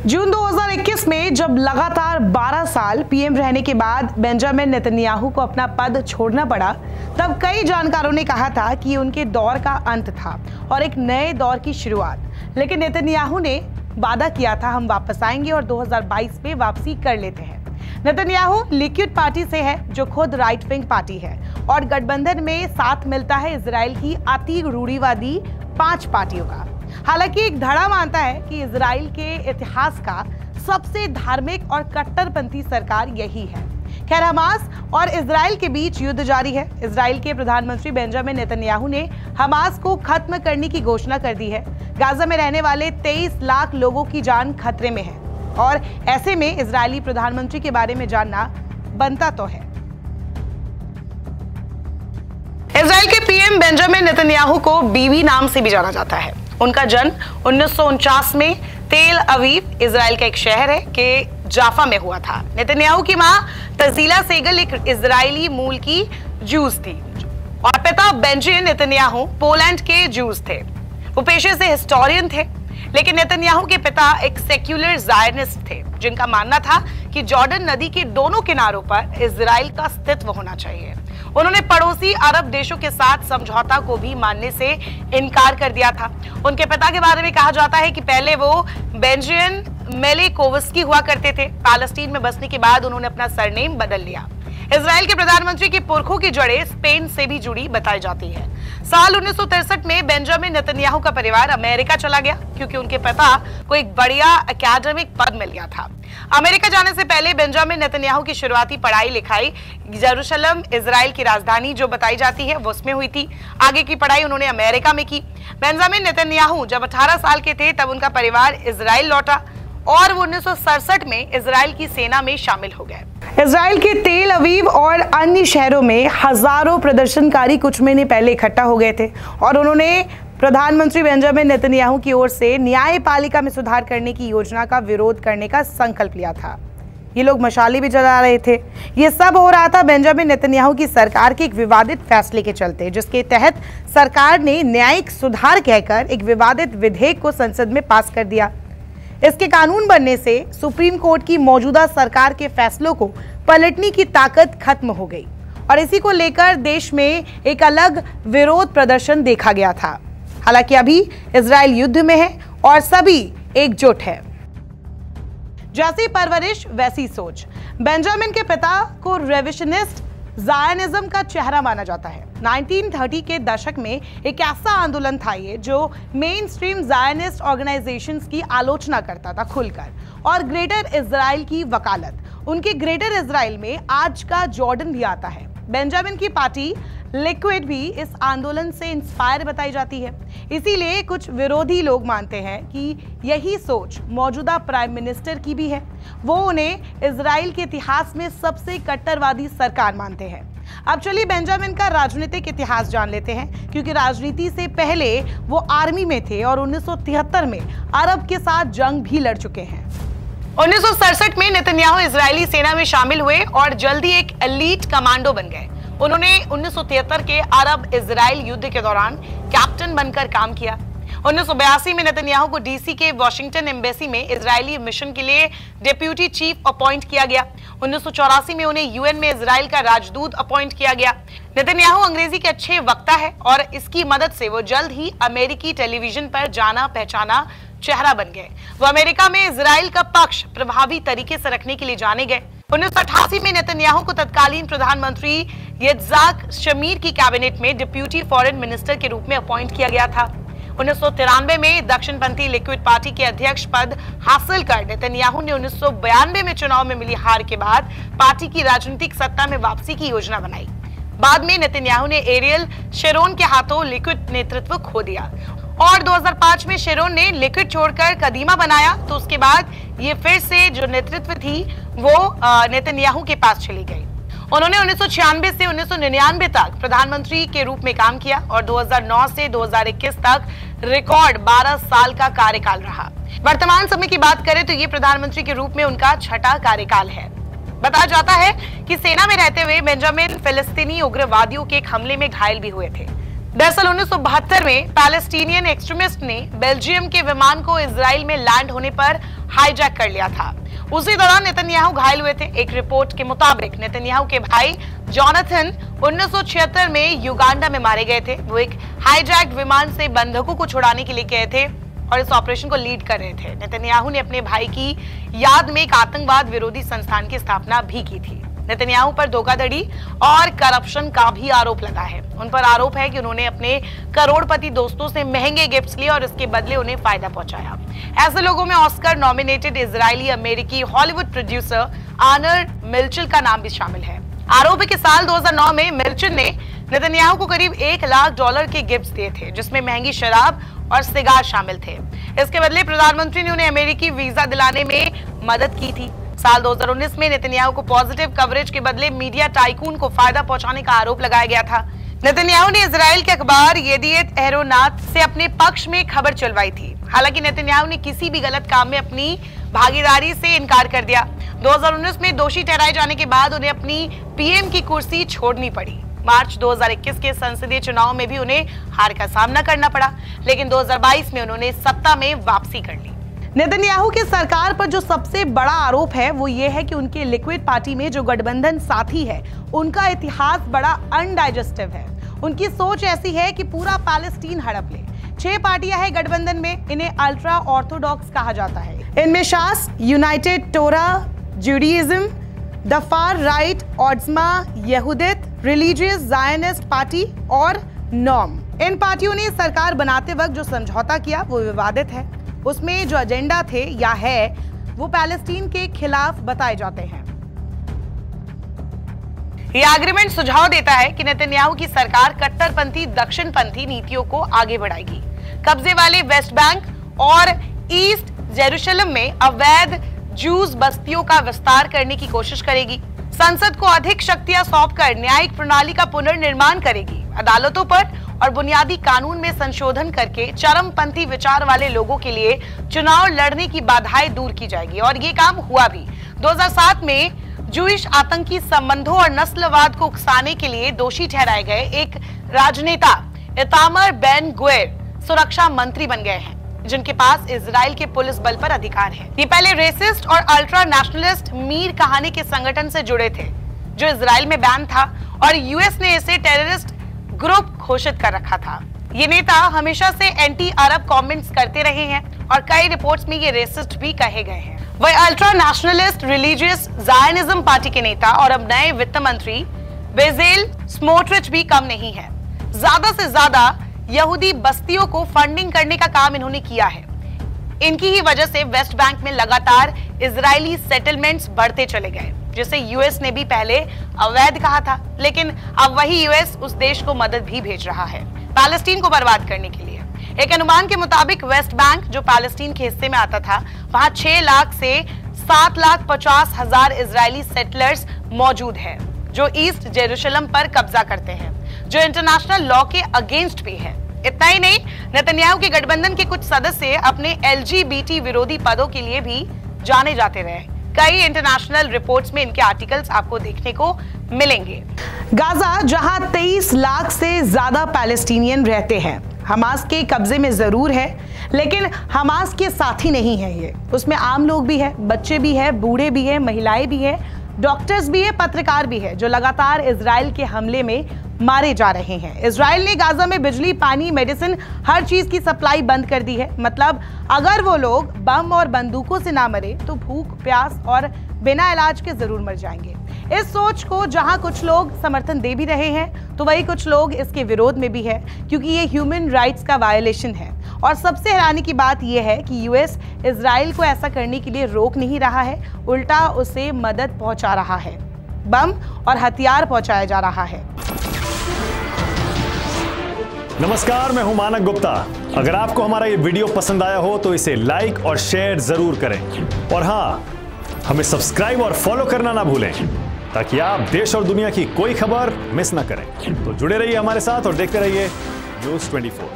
जून 2021 में जब लगातार 12 साल पीएम रहने के बाद बेंजामिन नेतन्याहू को अपना पद छोड़ना पड़ा, तब कई जानकारों ने कहा था कि उनके दौर का अंत था और एक नए दौर की शुरुआत। लेकिन नेतन्याहू ने वादा किया था, हम वापस आएंगे और 2022 में वापसी कर लेते हैं। नेतन्याहू लिक्विड पार्टी से है, जो खुद राइट विंग पार्टी है, और गठबंधन में साथ मिलता है इजराइल की अति रूढ़िवादी 5 पार्टियों का। हालांकि एक धड़ा मानता है कि इजराइल के इतिहास का सबसे धार्मिक और कट्टरपंथी सरकार यही है। खैर, हमास और इजराइल के बीच युद्ध जारी है। इजराइल के प्रधानमंत्री बेंजामिन नेतन्याहू ने हमास को खत्म करने की घोषणा कर दी है। गाजा में रहने वाले 23 लाख लोगों की जान खतरे में है और ऐसे में इजरायली प्रधानमंत्री के बारे में जानना बनता तो है। इजराइल के पीएम बेंजामिन नेतन्याहू को बीवी नाम से भी जाना जाता है। उनका जन्म 1949 में तेल अवीव, इजराइल का एक शहर है, के जाफा में हुआ था। नेतन्याहू की मां तजीला सेगल एक इजरायली मूल की जूस थी और पिता बेंजामिन नेतन्याहू पोलैंड के जूस थे। वो पेशे से हिस्टोरियन थे, लेकिन नेतन्याहू के पिता एक सेक्युलर ज़ायनिस्ट थे, जिनका मानना था कि जॉर्डन नदी के दोनों किनारों पर इजराइल का अस्तित्व होना चाहिए। उन्होंने पड़ोसी अरब देशों के साथ समझौता को भी मानने से इनकार कर दिया था। उनके पिता के बारे में कहा जाता है कि पहले वो बेंजामिन मेलेकोवस्की हुआ करते थे। पैलेस्टीन में बसने के बाद उन्होंने अपना सरनेम बदल लिया। इजराइल के प्रधानमंत्री के पुरखों की जड़ें स्पेन से भी जुड़ी बताई जाती है। साल 1963 में बेंजामिन नेतन्याहू का परिवार अमेरिका चला गया, क्योंकि उनके पिता को एक बढ़िया एकेडमिक पद मिल गया था। अमेरिका जाने से पहले बेंजामिन नेतन्याहू की शुरुआती पढ़ाई लिखाई यरूशलेम, इजराइल की राजधानी जो बताई जाती है, वो उसमें हुई थी। आगे की पढ़ाई उन्होंने अमेरिका में की। बेंजामिन नेतन्याहू जब 18 साल के थे, तब उनका परिवार इजराइल लौटा और वो 1967 में इजराइल की सेना में शामिल हो गए। इजराइल के तेल अवीव और अन्य शहरों में हजारों प्रदर्शनकारी कुछ महीने पहले इकट्ठा हो गए थे और उन्होंने प्रधानमंत्री बेंजामिन नेतन्याहू की ओर से न्यायपालिका में सुधार करने की योजना का विरोध करने का संकल्प लिया था। ये लोग मशालें भी जला रहे थे। ये सब हो रहा था बेंजामिन नेतन्याहू की सरकार के एक विवादित फैसले के चलते, जिसके तहत सरकार ने न्यायिक सुधार कहकर एक विवादित विधेयक को संसद में पास कर दिया। इसके कानून बनने से सुप्रीम कोर्ट की मौजूदा सरकार के फैसलों को पलटने की ताकत खत्म हो गई और इसी को लेकर देश में एक अलग विरोध प्रदर्शन देखा गया था। हालांकि अभी इजराइल युद्ध में है और सभी एकजुट है। जैसी परवरिश वैसी सोच। बेंजामिन के पिता को रेविशनिस्ट ज़ायनिज्म का चेहरा माना जाता है। 1930 के दशक में एक ऐसा आंदोलन था ये जो मेन स्ट्रीम ज़ायनिस्ट ऑर्गेनाइजेशंस की आलोचना करता था खुलकर, और ग्रेटर इजराइल की वकालत। उनके ग्रेटर इजराइल में आज का जॉर्डन भी आता है। बेंजामिन की पार्टी लिक्विड भी इस आंदोलन से इंस्पायर बताई जाती है। इसीलिए कुछ विरोधी लोग मानते हैं कि यही सोच मौजूदा प्राइम मिनिस्टर की भी है। वो उन्हें इजराइल के इतिहास में सबसे कट्टरवादी सरकार मानते हैं। अब चलिए बेंजामिन का राजनीतिक इतिहास जान लेते हैं, क्योंकि राजनीति से पहले वो आर्मी में थे और 1973 में अरब के साथ जंग भी लड़ चुके हैं। 1967 में नेतन्याहू इजरायली सेना में शामिल हुए और जल्दी एक एलीट कमांडो बन गए। उन्होंने 1973 के अरब इजराइल युद्ध के दौरान कैप्टन बनकर काम किया। 1982 में नेतन्याहू को डीसी के वॉशिंगटन एम्बेसी में इजरायली मिशन के लिए डिप्यूटी चीफ अपॉइंट किया गया। 1984 में उन्हें यूएन में इजराइल का राजदूत अपॉइंट किया गया। नेतन्याहू अंग्रेजी के अच्छे वक्ता है और इसकी मदद से वो जल्द ही अमेरिकी टेलीविजन पर जाना पहचाना चेहरा बन गए। वो अमेरिका में इजराइल का पक्ष प्रभावी तरीके से रखने के लिए जाने गए। 1988 में नेतन्याहू को तत्कालीन प्रधानमंत्री यित्ज़हाक शमीर की कैबिनेट में डिप्यूटी फॉरेन मिनिस्टर के रूप में अपॉइंट किया गया था। 1993 में दक्षिणपंथी लिक्विड पार्टी के अध्यक्ष पद हासिल कर नेतन्याहू ने 1992 में चुनाव में मिली हार के बाद पार्टी की राजनीतिक सत्ता में वापसी की योजना बनाई। बाद में नेतन्याहू ने एरियल शेरोन के हाथों लिक्विड नेतृत्व खो दिया और 2005 में शेरोन ने लिक्विड छोड़कर कदीमा बनाया, तो उसके बाद ये फिर से जो नेतृत्व थी वो नेतन्याहू के पास चली गई। उन्होंने 1996 से 1999 तक प्रधानमंत्री के रूप में काम किया और 2009 से 2021 तक रिकॉर्ड 12 साल का कार्यकाल रहा। वर्तमान समय की बात करें तो ये प्रधानमंत्री के रूप में उनका छठा कार्यकाल है। बताया जाता है कि सेना में रहते हुए बेंजामिन फिलिस्तीनी उग्रवादियों के एक हमले में घायल भी हुए थे। दरअसल 1972 में पैलेस्टीनियन एक्सट्रीमिस्ट ने बेल्जियम के विमान को इजराइल में लैंड होने पर हाईजैक कर लिया था। उसी दौरान नेतन्याहू घायल हुए थे। एक रिपोर्ट के मुताबिक नेतन्याहू के भाई जॉनथन 1976 में युगांडा में मारे गए थे। वो एक हाईजैक विमान से बंधकों को छुड़ाने के लिए गए थे और इस ऑपरेशन को लीड कर रहे थे। नेतन्याहू ने अपने भाई की याद में एक आतंकवाद विरोधी संस्थान की स्थापना भी की थी। नेतन्याहू पर धोखाधड़ी और करप्शन का भी आरोप लगा है। उन पर आरोप है कि उन्होंने अपने करोड़पति दोस्तों से महंगे गिफ्ट्स लिए और इसके बदले उन्हें फायदा पहुंचाया। ऐसे लोगों में ऑस्कर नॉमिनेटेड इजरायली अमेरिकी हॉलीवुड प्रोड्यूसर आर्नर मिल्चल का नाम भी शामिल है। आरोप है कि साल 2009 में मिल्चल ने नेतन्याहू को करीब $1 लाख के गिफ्ट्स दिए थे, जिसमें महंगी शराब और सिगार शामिल थे। इसके बदले प्रधानमंत्री ने उन्हें अमेरिकी वीजा दिलाने में मदद की थी। साल 2019 में नेतन्याहू को पॉजिटिव कवरेज के बदले मीडिया टाइकून को फायदा पहुंचाने का आरोप लगाया गया था। नेतन्याहू ने इजराइल के अखबार येदिएट एहरोनात से अपने पक्ष में खबर चलवाई थी। हालांकि नेतन्याहू ने किसी भी गलत काम में अपनी भागीदारी से इनकार कर दिया। 2019 में दोषी ठहराए जाने के बाद उन्हें अपनी पीएम की कुर्सी छोड़नी पड़ी। मार्च 2021 के संसदीय चुनाव में भी उन्हें हार का सामना करना पड़ा, लेकिन 2022 में उन्होंने सत्ता में वापसी कर ली। नेतन्याहू की सरकार पर जो सबसे बड़ा आरोप है वो ये है कि उनके लिक्विड पार्टी में जो गठबंधन साथी है उनका इतिहास बड़ा अनडाइजेस्टिव है। उनकी सोच ऐसी है कि पूरा पैलेस्टीन हड़प ले। 6 पार्टियां हैं गठबंधन में, इन्हें अल्ट्रा ऑर्थोडॉक्स कहा जाता है। इनमें Shas, United Torah Judaism, the far right Otzma Yehudit, Religious Zionist Party और नॉम। इन पार्टियों ने सरकार बनाते वक्त जो समझौता किया वो विवादित है। उसमें जो एजेंडा थे या है वो पैलेस्टीन के खिलाफ बताए जाते हैं। यह एग्रीमेंट सुझाव देता है कि नेतन्याहू की सरकार कट्टरपंथी दक्षिणपंथी नीतियों को आगे बढ़ाएगी। कब्जे वाले वेस्ट बैंक और ईस्ट जेरूशलम में अवैध जूस बस्तियों का विस्तार करने की कोशिश करेगी। संसद को अधिक शक्तियां सौंपकर न्यायिक प्रणाली का पुनर्निर्माण करेगी। अदालतों पर और बुनियादी कानून में संशोधन करके चरमपंथी विचार वाले लोगों के लिए चुनाव लड़ने की बाधाएं दूर की जाएगी और ये काम हुआ भी। 2007 में जूइश आतंकी संबंधों और नस्लवाद को उकसाने के लिए दोषी ठहराए गए एक राजनेता इतामर बेन ग्विर सुरक्षा मंत्री बन गए हैं, जिनके पास इजराइल के पुलिस बल पर अधिकार है। ये पहले रेसिस्ट और अल्ट्रा नेशनलिस्ट मीर कहानी के संगठन से जुड़े थे, जो इजराइल में बैन था और यूएस ने इसे टेररिस्ट ग्रुप घोषित कर रखा था। ये नेता हमेशा से एंटी अरब कमेंट्स करते रहे हैं और कई रिपोर्ट्स में ये रेसिस्ट भी कहे गए हैं। वह ultra nationalist religious Zionism party के नेता और अब नए वित्त मंत्री बेजेल स्मोट्रिच भी कम नहीं है। ज्यादा से ज्यादा यहूदी बस्तियों को फंडिंग करने का काम इन्होंने किया है। इनकी ही वजह से वेस्ट बैंक में लगातार इजरायली सेटलमेंट्स बढ़ते चले गए, जिसे यूएस ने भी पहले अवैध कहा था, लेकिन अब वही यूएस उस देश को मदद भी भेज रहा है पैलेस्टीन को बर्बाद करने के लिए। एक अनुमान के मुताबिक वेस्ट बैंक जो पैलेस्टीन के हिस्से में आता था, वहां 6 लाख से 7,50,000 इजरायली सेटलर्स मौजूद है, जो ईस्ट जेरूशलम पर कब्जा करते हैं, जो इंटरनेशनल लॉ के अगेंस्ट भी है। इतना ही नहीं, नेतन्याहू के गठबंधन के कुछ सदस्य अपने एलजीबीटी विरोधी पदों के लिए भी जाने जाते रहे। कई इंटरनेशनल रिपोर्ट्स में इनके आर्टिकल्स आपको देखने को मिलेंगे। गाजा, जहां 23 लाख से ज्यादा पैलेस्टीनियन रहते हैं, हमास के कब्जे में जरूर है, लेकिन हमास के साथी नहीं है ये। उसमें आम लोग भी है, बच्चे भी है, बूढ़े भी है, महिलाएं भी है, डॉक्टर्स भी है, पत्रकार भी है, जो लगातार इजराइल के हमले में मारे जा रहे हैं। इजराइल ने गाजा में बिजली, पानी, मेडिसिन, हर चीज की सप्लाई बंद कर दी है। मतलब अगर वो लोग बम और बंदूकों से ना मरे तो भूख, प्यास और बिना इलाज के जरूर मर जाएंगे। इस सोच को जहां कुछ लोग समर्थन दे भी रहे हैं, तो वही कुछ लोग इसके विरोध में भी है, क्योंकि ये ह्यूमन राइट्स का वायलेशन है। और सबसे हैरानी की बात यह है कि यूएस इजराइल को ऐसा करने के लिए रोक नहीं रहा है, उल्टा उसे मदद पहुंचा रहा है। बम और हथियार पहुंचाया जा रहा है। नमस्कार, मैं हूं मानक गुप्ता। अगर आपको हमारा ये वीडियो पसंद आया हो तो इसे लाइक और शेयर जरूर करें, और हाँ, हमें सब्सक्राइब और फॉलो करना ना भूलें, ताकि आप देश और दुनिया की कोई खबर मिस ना करें। तो जुड़े रहिए हमारे साथ और देखते रहिए News 24।